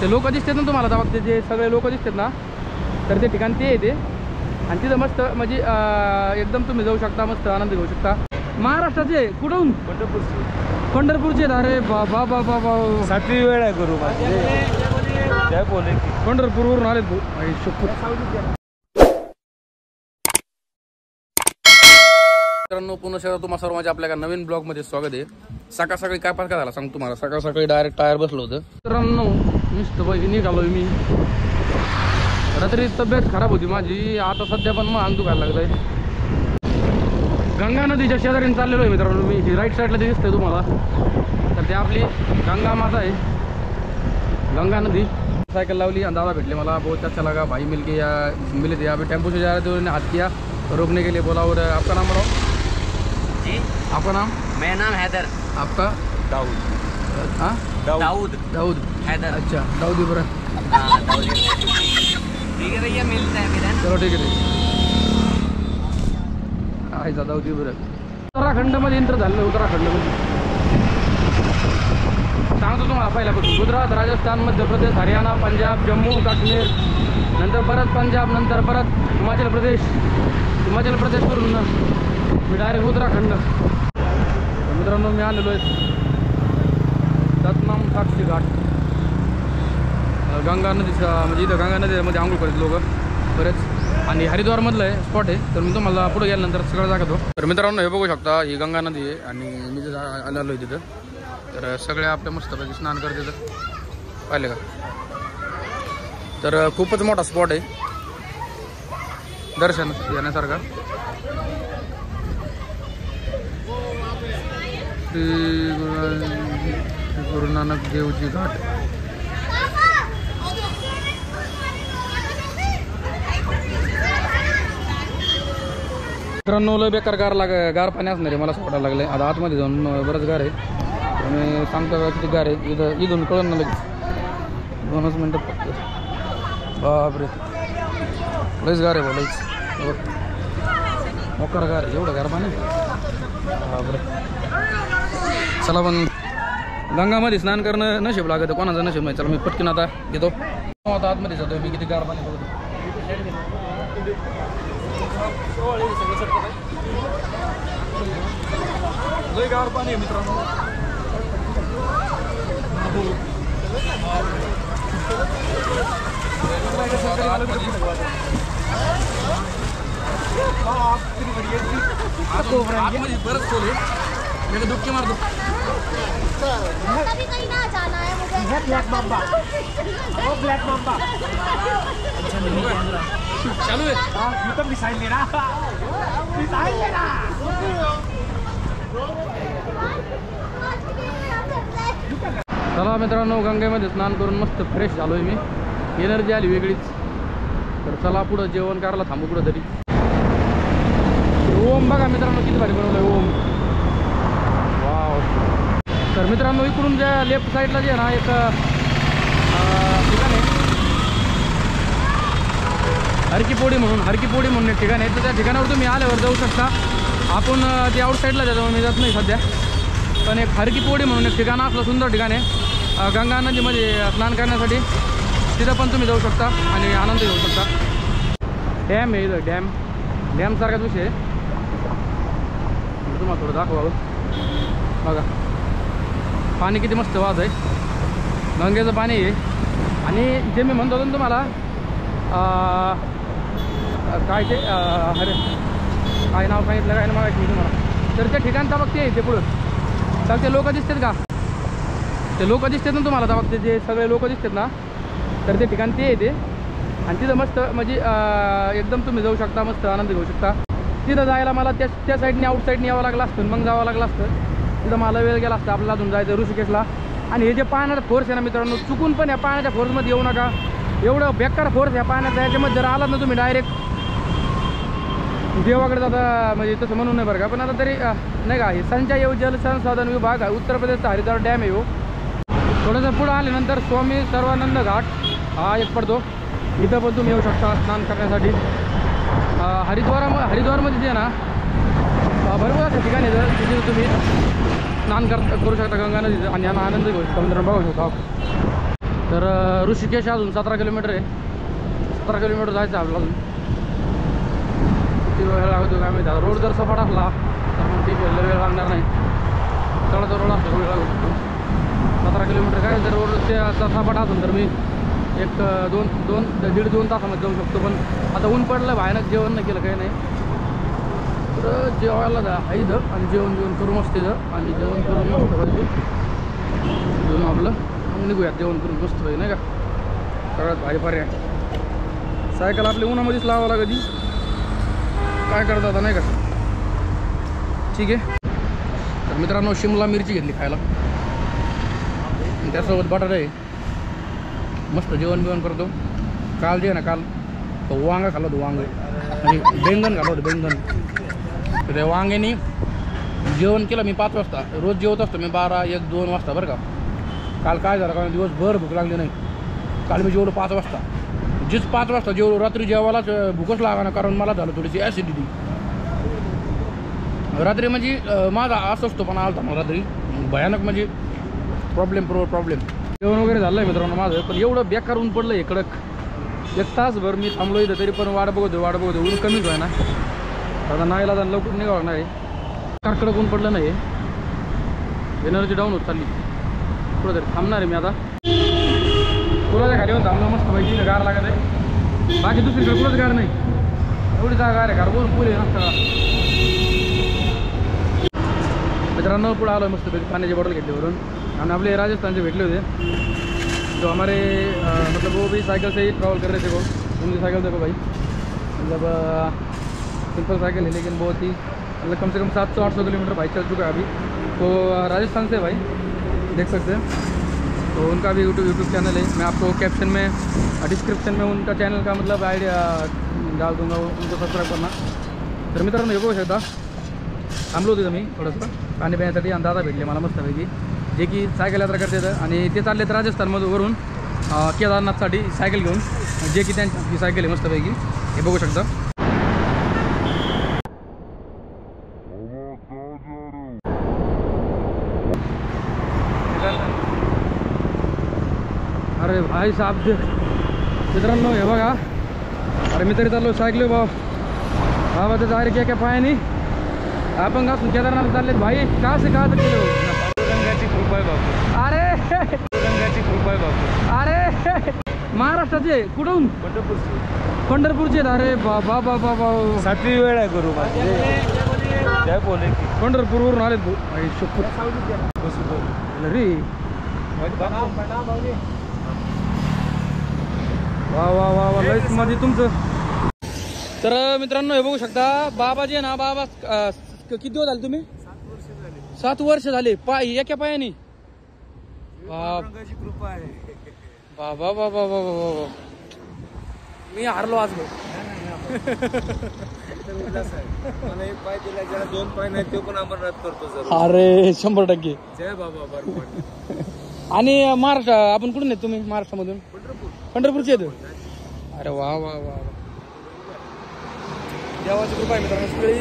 ते लोक दिसतात ना तुम्हाला आता बघते जे सगळे लोक दिसतात ना, तर ते ठिकाण ते येते आणि तिथं मस्त म्हणजे एकदम तुम्ही जाऊ शकता, मस्त आनंद घेऊ शकता. महाराष्ट्राचे कुठून? पंढरपूरचे. अरे बाबा बाबा बाबा, 7वी वेळ आहे गुरु काय बोले की पंढरपूरवरून आलेत भाऊ. मित्रांनो, पुन्हा शहरात तुम्हाला सर्वांचे आपल्या नवीन ब्लॉगमध्ये स्वागत आहे. सकाळ सकाळी काय पार झाला सांग तुम्हाला. सकाळ सकाळी डायरेक्ट टायर बसलो होतं. मित्रांनो, मस्तपैकी निघालो मी. रात्री तब्येत खराब होती माझी, आता सध्या पण मग अंग दुखायला लागलंय. गंगा नदीच्या शेजारीने चाललेलो आहे मित्रांनो मी. ही राईट साईडला दिसतंय तुम्हाला, तर ते आपली गंगा माता आहे, गंगा नदी. साइकिल लावली और दादा भेटले मला. बहुत अच्छा लगा भाई मिले थे यहाँ पे. टेम्पो से जा रहे थे, उन्होंने हाथ किया रोकने के लिए बोला. और आपका नाम बताओ जी. आपका नाम? मेरा नाम हैदर. आपका? दाऊद. हाँ, दाऊद. दाऊद हैदर. अच्छा, दाऊद इब्राहिम. हाँ, दाऊद. ठीक है भैया, मिलता है फिर. चलो ठीक है. आहे दाऊद इब्राहिम. उत्तराखंडमध्ये एंटर झालं. उत्तराखंडमध्ये सांगतो तुम्हाला पहिल्यापासून. गुजरात, राजस्थान, मध्य प्रदेश, हरियाणा, पंजाब, जम्मू काश्मीर, नंतर परत पंजाब, नंतर परत हिमाचल प्रदेश. हिमाचल प्रदेशवरून मी डायरेक्ट उत्तराखंड. मित्रांनो, मी आलेलो आहे दत्तनाम साक्षी घाट. गंगा नदीचा म्हणजे इथं गंगा नदीमध्ये आंघोळ करत लोक बरेच. आणि हरिद्वारमधलं आहे स्पॉट आहे, तर मी तुम्हाला पुढे गेल्यानंतर सगळं दाखवतो. तर मित्रांनो, हे बघू शकता, ही गंगा नदी आहे आणि मी जर आलेलो आहे तिथं, तर सगळे आपल्या मस्तपैकी स्नान करते. तर पाहिले का, तर खूपच मोठा स्पॉट आहे दर्शन घेण्यासारखा. श्री गुरु नानक देवजी घाट. मित्रांनो, लय बेकार गार पाणी असणार आहे मला असं वाटायला लागलं आहे. आता आतमध्ये जाऊन बरंच गार आहे. मी सांगतो किती गार आहे इथं. इथून कळून ना लगेच 2 मिनटात फक्त. बापरे, लईच गार आहे भाऊ, लईच मोकार गार आहे. एवढं गार पाणी बापरे. चला पण गंगामध्ये स्नान करणं नशीब लागतं, कोणाचं नशीब नाही. चला मी पटकन आता घेतो. आता आतमध्ये जातो मी. किती गार पाणी बघतो. लय गार पाणी आहे मित्रांनो. बरंच खोल आहे. मी डुबकी मारतो. ब्लैक मांबा, वो ब्लैक मांबा चालू आहे. ये तो मिसाइल ले रहा, मिसाइल ले रहा. चला मित्रांनो, गंगेमध्ये स्नान करून मस्त फ्रेश झालो आहे मी. एनर्जी आली वेगळीच. तर चला पुढं जेवण करायला थांबू कुठं तरी. ओम बघा मित्रांनो, किती भारी बनवलं आहे ओम. वाव. तर मित्रांनो, इकडून ज्या लेफ्ट साईडला जे आहे ना, एक ठिकाण आहे हरकीपोडी म्हणून एक ठिकाण आहे. तर त्या ठिकाणावर तुम्ही आल्यावर जाऊ शकता. आपण ते आउट साईडला त्याच्यामुळे मी जात नाही सध्या. पण एक हरकीपोडी म्हणून एक ठिकाण असलं सुंदर ठिकाण आहे गंगा नदीमध्ये स्नान करण्यासाठी. तिथं पण तुम्ही जाऊ शकता आणि आनंद घेऊ शकता. डॅम आहे इथं, डॅमसारखाच विषय आहे. तुम्हाला थोडं दाखवावं. बघा पाणी किती मस्त वाहत आहे. गंगेचं पाणी आहे. आणि जे मी म्हणतो होतो ना तुम्हाला, काय ते अरे काय नाव सांगितलं काय ना मागायचं मी तुम्हाला. तर त्या ठिकाणचा बघते ते पुढं तर ते लोक दिसतात का, ते लोक दिसतात ना तुम्हाला. आता बघते जे सगळे लोक दिसतात ना, तर ते ठिकाण ते येते. आणि तिथं मस्त म्हणजे एकदम तुम्ही जाऊ शकता, मस्त आनंद घेऊ शकता. तिथं जायला मला त्या साईडने आउट साईडने यावं लागलं असतं, मग जावं लागलं असतं. तिथं मला वेळ गेला असता आपल्याला अजून जायचं ऋषिकेशला. आणि हे जे पाण्याचा फोर्स आहे ना मित्रांनो, चुकून पण या पाण्याच्या फोर्समध्ये येऊ नका. एवढं बेकार फोर्स या पाण्याचा. याच्यामध्ये जर आलात ना तुम्ही डायरेक्ट देवाकडे जाता, म्हणजे तसं म्हणून नाही बरं का. पण आता तरी नाही का, हे संचय जल संसाधन विभाग आहे उत्तर प्रदेशचा हरिद्वार डॅम आहे. थोडंसं पुढं आल्यानंतर स्वामी सर्वानंद घाट हा एक पडतो. इथं पण तुम्ही येऊ शकता स्नान करण्यासाठी. हरिद्वारमध्ये जे ना भरपूर असं ठिकाण आहे तिथे तुम्ही स्नान करू शकता गंगा नदीचं आणि यांना आनंद घेऊ शकता. मित्रांनो बघू शकता तर ऋषिकेश अजून 17 किलोमीटर आहे. 17 किलोमीटर जायचं आपलं अजून. किती वेळ लागतो काय माहिती. रोड जर सपाट असला तर मग ठीक आहे, वेळ लागणार नाही. तळाचा रोड असतो वेळ लागू शकतो. 17 किलोमीटर काय जर रोड ते सपाट असेल तर मी एक 1.5-2 तासामध्ये जाऊ शकतो. पण आता ऊन पडलं, भयानक जेवण नाही केलं काही नाही. तर जेवायला जा इथं आणि जेवण करू मस्त इथं आणि जेवण करून मस्त पाहिजे जेवण आपलं मग निघूयात. जेवण करून मस्त पाहिजे नाही का. सगळ्यात भारी पर्याय. सायकल आपली उन्हामध्येच लावावं लागत. काय करता आता नाही का. ठीक आहे. तर मित्रांनो शिमला मिरची घेतली खायला आणि त्यासोबत बटाटा आहे. मस्त जेवण बिवण करतो. काल जे आहे ना, काल वांगा खाल्लं होतं, वांग आणि बैंगन खाल्लं होतं, बैंगन. तर त्या वांग्यानी जेवण केलं मी 5 वाजता. रोज जेवत असतो मी 12-1-2 वाजता बरं का. काल काय झालं कारण दिवसभर भूक लागली नाही. काल मी जेवलो 5 वाजता. जिच 5 वाजता जेवलो. रात्री जेवायलाच भूकच लागा ना, कारण मला झालं थोडीशी ॲसिडिटी रात्री. म्हणजे माझा असं असतो पण आलता मला रात्री भयानक, म्हणजे प्रॉब्लेम. जेवण वगैरे झालं आहे मित्रांनो माझं. पण एवढं बेकार ऊन पडलं आहे कडक. 1 तासभर मी थांबलो इथं तरी पण वाट बघतो ऊन कमीच आहे ना. आता नाहीला जाणं लवकर निघावं नाही. कडक ऊन पडलं नाही. एनर्जी डाऊन होत चालली. थोडं तरी थांबणार आहे मी आता. पुलाच्या खाली होऊन थांबलं मस्त पाहिजे. गार लागत आहे. बाकी दुसरीकडे कुठंच गार नाही. एवढी जागा गार आहे. गार बोल पूल आहे ना. मित्रांनो पुढे आलो मस्त पैकी पाण्याची बॉटल घेतली वरून. आणि आपले राजस्थानचे भेटले होते जो हमारे मतलब वो भी साइकिल से ही ट्रैवल कर रहे थे. वो उनकी साइकिल देखो भाई, मतलब सिंपल साइकिल है लेकिन बहुत ही मतलब कम से कम 700-800 किलोमीटर बाइक चल चुका है अभी. तो राजस्थान से भाई देख सकते हैं. तो उनका भी यूट्यूब चैनल है. मैं आपको कैप्शन में डिस्क्रिप्शन में उनका चॅनल का मतलब आयडिया डाल दूंगा, उनको सबस्क्राईब करना. तर मित्रांनो हे बघू शकता थांबलो होतो मी थोडंसं पाणी पिण्यासाठी आणि दादा भेटले मला मस्तपैकी, जे की सायकल यात्रा करतात आणि ते चाललेत राजस्थानमधून केदारनाथसाठी सायकल घेऊन, जे की त्यांची सायकल आहे मस्तपैकी. हे बघू शकता. अरे भाई साहब देख मित्रांनो हे बघा. अरे मी तरी चाललो सायकल बाबा तर डायरेक्ट क्या पाया नाही. आपण घासून केदारनाथ चाललेत भाई. का से का केलं. रंगाची कृपा आहे बापू. अरे रंगाची कृपा आहे बापू. अरे महाराष्ट्राचे कुठून. पंढरपूरचे. अरे बाबा बाबा 7वी वेळ आहे गुरु माझी. काय बोले की पंढरपूरवरून आलेत भाई. शपथ रे. वा वा वा वा लईच मध्ये तुमचं. तर मित्रांनो हे बघू शकता बाबाजी आहे ना. बाबा किती दिवस झाले तुम्ही. 7 वर्ष झाले. पाय एका पायाने. रंगाची कृपा आहे. बाबा बाबा बाबा मी हारलो आज. मला एक पाय दिला, ज्याला 2 पाय नाही तो पण अमरनाथ करतो सर. अरे 100%. जय बाबा बरोबर. आणि महाराष्ट्र आपण कुठून येत तुम्ही. महाराष्ट्रामधून पंढरपूरचे येतो. अरे वा वा वा. देवाची कृपा आहे मित्रांनो सगळी.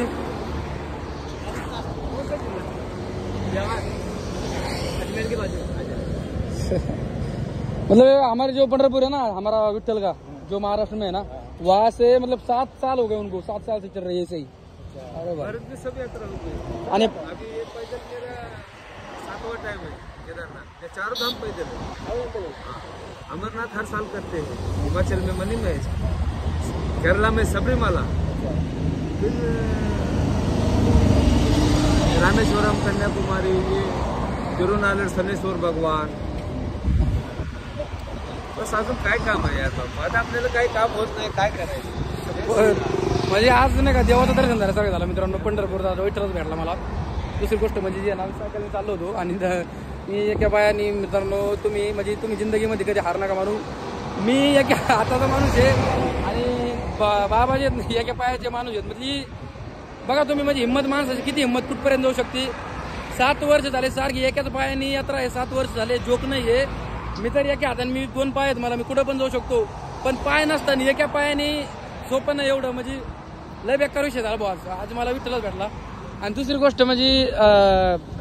मतलब हमारे जो पंढरपुर है ना, हमारा विठ्ठल का जो महाराष्ट्र में है ना, वहाँ से मतलब 7 साल हो गए उनको. 7 साल से चल रही है ऐसे ही. अरे भारत में सब यात्रा होती है. आणि अभी ये पैदल मेरा 7वां टाइम है केदारनाथ. ये 4 धाम पैदल है. अमरनाथ हर साल करते हैं. हिमाचल में मनी में, केरला में सबरीमाला, फिर रामेश्वरम, कन्याकुमारी, ये तिरुनालर, सनेश्वर भगवान. बस अजून काय काम आहे यार बाबा. आता आपल्याला काही काम होत नाही. काय करायचं म्हणजे आज नाही का देवाचं दर्शन झालं सगळं झालं मित्रांनो. पंढरपूरचा विठ्ठलच भेटला मला. दुसरी गोष्ट म्हणजे जी आहे ना, सायकलने चाललो होतो आणि मी एका पायाने मित्रांनो. तुम्ही म्हणजे तुम्ही जिंदगीमध्ये कधी हार नका मानू. मी एका हाताचा माणूस आहे आणि बाबाजी एका पायाचे माणूस आहेत. म्हणजे बघा तुम्ही म्हणजे हिंमत माणसाची किती हिंमत कुठपर्यंत जाऊ शकते. 7 वर्ष झाले सारखी एकाच पायाने यात्रा आहे. 7 वर्ष झाले. जोक नाही आहे. मी तर एका हाताने, मी 2 पाय आहेत मला, मी कुठं पण जाऊ शकतो. पण पाय नसताना एका पायाने सोपं नाही एवढं. म्हणजे लय बेकार विषय झाला भाऊ. आज मला विठ्ठलच भेटला. आणि दुसरी गोष्ट म्हणजे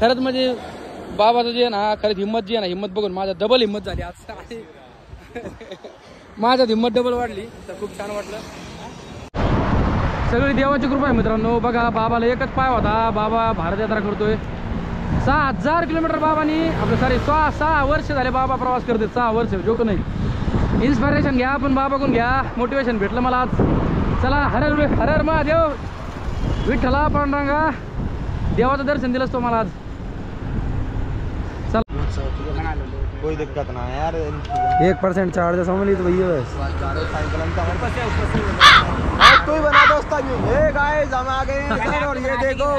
खरंच म्हणजे बाबाचं जे आहे ना, खरंच हिंमत जी आहे ना, हिंमत बघून माझ्या डबल हिंमत झाली आज. माझ्यात हिंमत डबल वाढली तर खूप छान वाटलं. सगळी देवाची कृपा आहे मित्रांनो. बघा बाबाला एकच पाय होता, बाबा भारत यात्रा करतोय. 6000 किलोमीटर बाबांनी आपलं सॉरी 6 वर्ष झाले बाबा प्रवास करते. 6 वर्ष जोक नाही. इन्स्पिरेशन घ्या पण बाबाकडून घ्या, मोटिवेशन भेटलं मला आज. चला हर हर महादेव, विठ्ठला पांडुरंगा, देवाचं दर्शन दिलंच तो मला आज. कोई दिक्कत ना यार. 1% चार्ज सम्मिलित भैया तू ही बना दोस्ता क्यों? गाइस हम आ गए हैं और ये देखो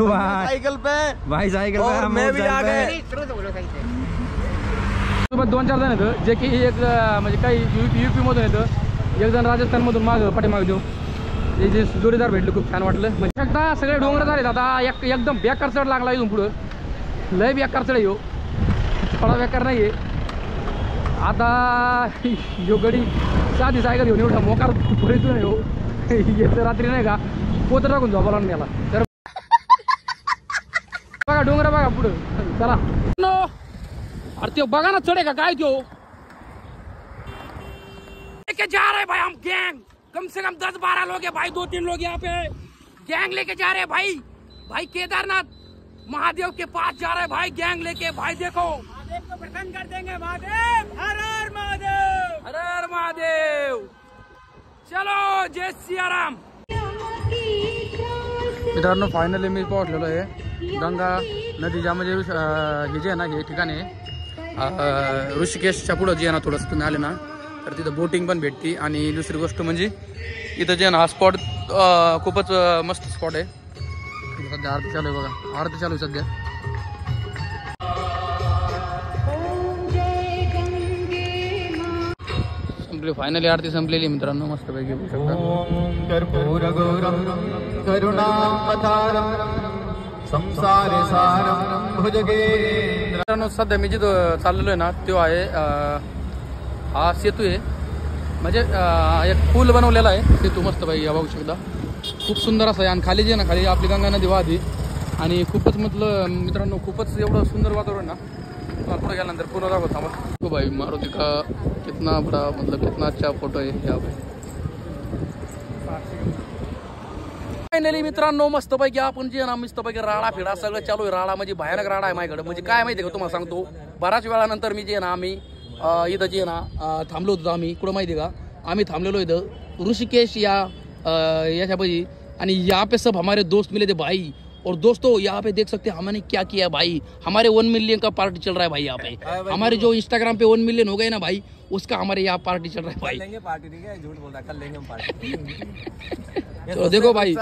साइकिल पे भाई सायकल और मैं भी आ गए. सोबत 2-4 जण येतं जे की एक म्हणजे काही युपी मधून येतं, एक जण राजस्थान मधून माग पाठीमाग देऊ. हे जे जोडीदार भेटले खूप छान वाटलं. म्हणजे आता सगळे डोंगर झालेत. आता एकदम बेकार चढ लागला इथून पुढं. लय बेकार चढ येऊ, थोडा बेकार नाही आहे. आता यो गडी साधी सायकल घेऊन एवढा मोकार पुढेतून येऊ येतं रात्री नाही का पोतर टाकून झोपाला गेला. तर बघा डोंगर बघा पुढं. चला अरे ते बघा ना चढे का काय त्यो लेके जा रहे भाई. हम गैंग कम से कम 10-12 लोग है भाई. 2-3 लोग यहाँ पे गैंग लेके जा रहे हैं भाई. भाई केदारनाथ महादेव के पास जा रहे हैं भाई गैंग लेके. भाई देखो महादेव को प्रसन्न कर देंगे. महादेव हर हर महादेव, हर हर महादेव. चलो जय सियाराम. मित्रांनो फायनली मी पोहोचलेलो आहे गंगा नदीच्या म्हणजे हे जे आहे ना हे ठिकाण आहे ऋषिकेशच्या पुढं जे आहे ना थोडंसं तुम्ही आले ना तर तिथं बोटिंग पण भेटते. आणि दुसरी गोष्ट म्हणजे इथं जे आहे ना हा स्पॉट खूपच मस्त स्पॉट आहे. सध्या आरती चालू आहे बघा, आरती चालू आहे सध्या. संपली फायनली आरती संपलेली मित्रांनो मस्तपैकी बघू शकता. मित्रांनो सध्या मी जिथं चाललेलो आहे ना तो आहे हा सेतू आहे. म्हणजे एक पूल बनवलेला आहे सेतू मस्तपैकी बघू शकता. खूप सुंदर असं आहे. आणि खाली जे ना खाली आपली गंगा नदी वाहते आणि खूपच म्हटलं मित्रांनो खूपच एवढं सुंदर वातावरण ना. पुढे गेल्यानंतर पूर्ण दाखवत थांबा. हो भाई मारुति का कितना बड़ा मतलब कितना अच्छा फोटो आहे यहाँ पे. फायनली मित्रांनो मस्तपैकी आपण जे ना मस्तपैकी राडा फिडा सगळं चालू आहे. राडा म्हणजे भयानक राडा आहे माझ्याकडे. म्हणजे काय माहिती आहे का तुम्हाला सांगतो. बऱ्याच वेळानंतर मी जे ना आम्ही इथं जे ना थांबलो होतो. आम्ही कुठं माहिती आहे का आम्ही थांबलेलो इथं ऋषिकेश याच्यापाशी. आणि यहाँ पे सब हमारे दोस्त मिले थे भाई. और दोस्तों यहाँ पे देख सकते हैं हमने क्या किया भाई. हमारे 1 मिलियन का पार्टी चल रहा है भाई यहाँ पे. हमारे जो इंस्टाग्राम पे 1 मिलियन हो गए ना भाई उसका हमारे यहाँ पार्टी चल रहा है भाई. लेंगे पार्टी. ठीक है झूठ बोल रहा, कल लेंगे हम पार्टी. तो देखो भाई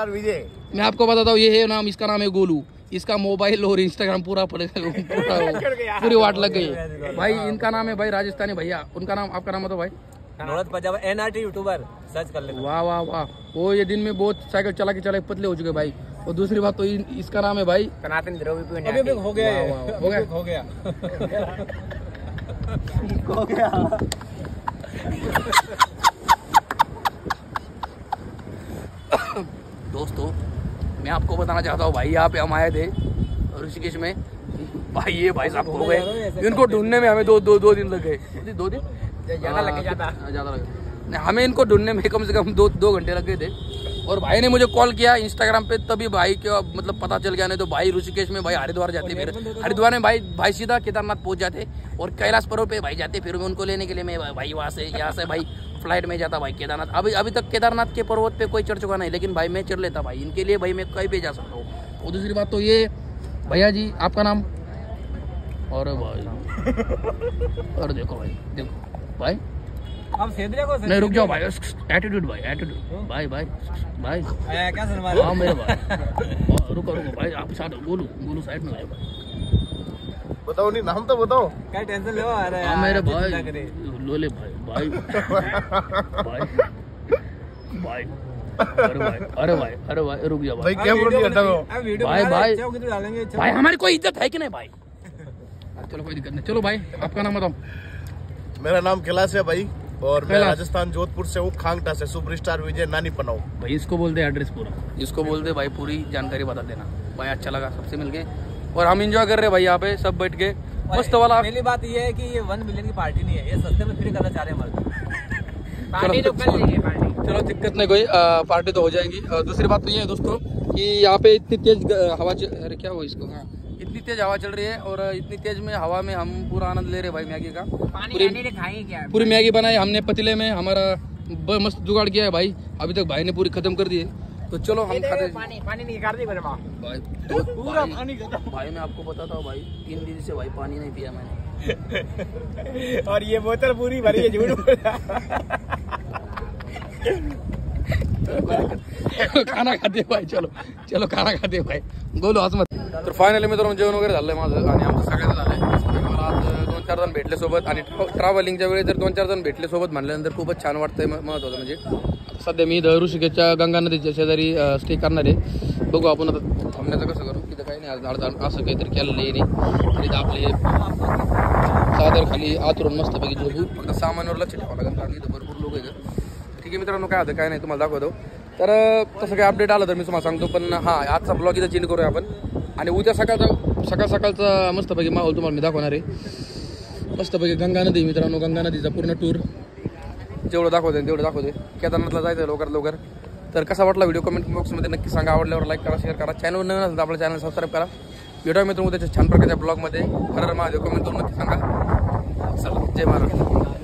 मैं आपको बताता हूँ ये है नाम, इसका नाम है गोलू. इसका मोबाइल और इंस्टाग्राम पूरा पूरी वाट लग गई भाई. इनका नाम है भाई राजस्थानी भैया. उनका नाम आपका नाम बताओ भाई. नौरत पंजाब NRT यूट्यूबर सर्च कर लेना. वाह वाह वाह. वो ये दिन में बहुत साइकिल चला के पतले हो चुके भाई. और दूसरी बात तो इसका नाम है भाई सनातन द्रव्य. हो गया हो गया हो गया हो गया. दोस्तों मैं आपको बताना चाहता हूँ भाई यहाँ पे हम आए थे ऋषिकेश में. भाई ये भाई साहब हो गए. इनको ढूंढने में हमें दो दिन लग गए. 2 दिन ज्यादा लगे. नहीं हमें इनको ढूंढने में कम से कम 2 घंटे लग गए थे. और भाई ने मुझे कॉल किया इंस्टाग्राम पे तभी भाई का मतलब पता चल गया. नहीं तो भाई ऋषिकेश में भाई हरिद्वार जाते, फिर हरिद्वार में भाई सीधा केदारनाथ पहुंच जाते और कैलाश पर्वत पे भाई जाते. फिर मैं उनको लेने के लिए मैं भाई यहाँ से भाई फ्लाइट में जाता भाई केदारनाथ. अभी तक केदारनाथ के पर्वत पे कोई चढ़ चुका नहीं, लेकिन भाई मैं चढ़ लेता भाई. इनके लिए भाई मैं कहीं पे जा सकता हूँ. और दूसरी बात तो ये भैया जी आपका नाम. और भाई और देखो भाई अब सेंद्रिया को नहीं रुक जाओ भाई. एटीट्यूड भाई भाई क्या सुनवा हाँ मेरे भाई. रुको भाई आप साथ गोलू साइड में भाई. बताओ नहीं नाम तो बताओ. क्या टेंशन लो. अरे हाँ मेरे भाई लोले भाई अरे भाई रुक जाओ भाई. भाई हमारी कोई इज्जत है कि नहीं भाई. चलो कोई दिक्कत नहीं. चलो भाई आपका नाम बताओ. मेरा नाम कैलाश है भाई और मैं राजस्थान जोधपुर से हूँ. खांगटा से सुपरस्टार विजय नानी पनाऊ. भाई इसको बोलते एड्रेस पूरा. इसको बोलते भाई पूरी जानकारी बता देना भाई. अच्छा लगा सबसे मिलके और हम एंजॉय कर रहे हैं भाई यहाँ पे सब बैठ के. मस्त वाला। पहली बात ये है कि ये 1 मिलियन की पार्टी नहीं है, ये सस्ते में फ्री करना चाह रहे हैं हमारे। पार्टी तो कर लेंगे पार्टी, चलो दिक्कत नहीं कोई, पार्टी तो हो जाएगी। दूसरी बात तो ये है दोस्तों कि यहाँ पे इतनी तेज हवा अरे क्या हुआ इसको, हाँ इतनी तेज हवा चल रही है और इतनी तेज में हवा में हम पूरा आनंद ले रहे भाई मैगी का। पूरी मैगी बनाई हमने पतीले में, हमारा मस्त जुगाड़ किया है भाई, अभी तक भाई ने पूरी खत्म कर दी है। तो चलो हम खाते पानी निकाल दी भाई, तो पूरा पानी खत्म भाई। मैं आपको बताता हूँ भाई, 3 दिन से भाई पानी नहीं पिया मैंने और ये बोतल पूरी भरी है, झूठ बोला। खाना खाते भाई, चलो चलो खाना खाते भाई, बोलो आज मत। तर फायनली मित्रांनो जेवण वगैरे झालंय माझं आणि आमचं सगळ्यांचं झालंय। मला आज 2-4 जण भेटले सोबत आणि ट्रॅव्हलिंगच्या वेळी जर 2-4 जण भेटले सोबत म्हणल्यानंतर खूपच छान वाटतंय। महत्त्वाचं म्हणजे सध्या मी ऋषिकेशच्या गंगा नदीच्या शेजारी स्टे करणार आहे। बघू आपण आता थांबण्याचं कसं करू, तिथं काही नाही झाड असं काहीतरी केलेलं आहे नाही, तिथं आपले चादर खाली आतरून मस्तपैकी झोपू, फक्त सामानावर लक्ष ठेवावं लागेल कारण इथं भरपूर लोक आहेत। ठीक आहे मित्रांनो, काय होतं काय नाही तुम्हाला दाखवतो। तर तसं काही अपडेट आलं तर मी तुम्हाला सांगतो, पण हां आजचा ब्लॉग इथं चेंज करूया आपण आणि उद्या सकाळचा मस्तपैकी माहोल तुम्हाला मी दाखवणार आहे। मस्तपैकी गंगा नदी मित्रांनो, गंगा नदीचा पूर्ण टूर जेवढं दाखवते तेवढं दाखवते। केदारनाथला जायचं लवकरात लवकर। तर कसा वाटला व्हिडिओ कमेंट बॉक्समध्ये नक्की सांगा, आवडल्यावर लाईक करा, शेअर करा, चॅनल नवीन असेल तर आपल्या चॅनल सबस्क्राईब करा। व्हिडिओ मित्रांनो त्याच्या छान प्रकारच्या ब्लॉगमध्ये हर महादेव कमेंट करून नक्की सांगा। चला जय महाराष्ट्र।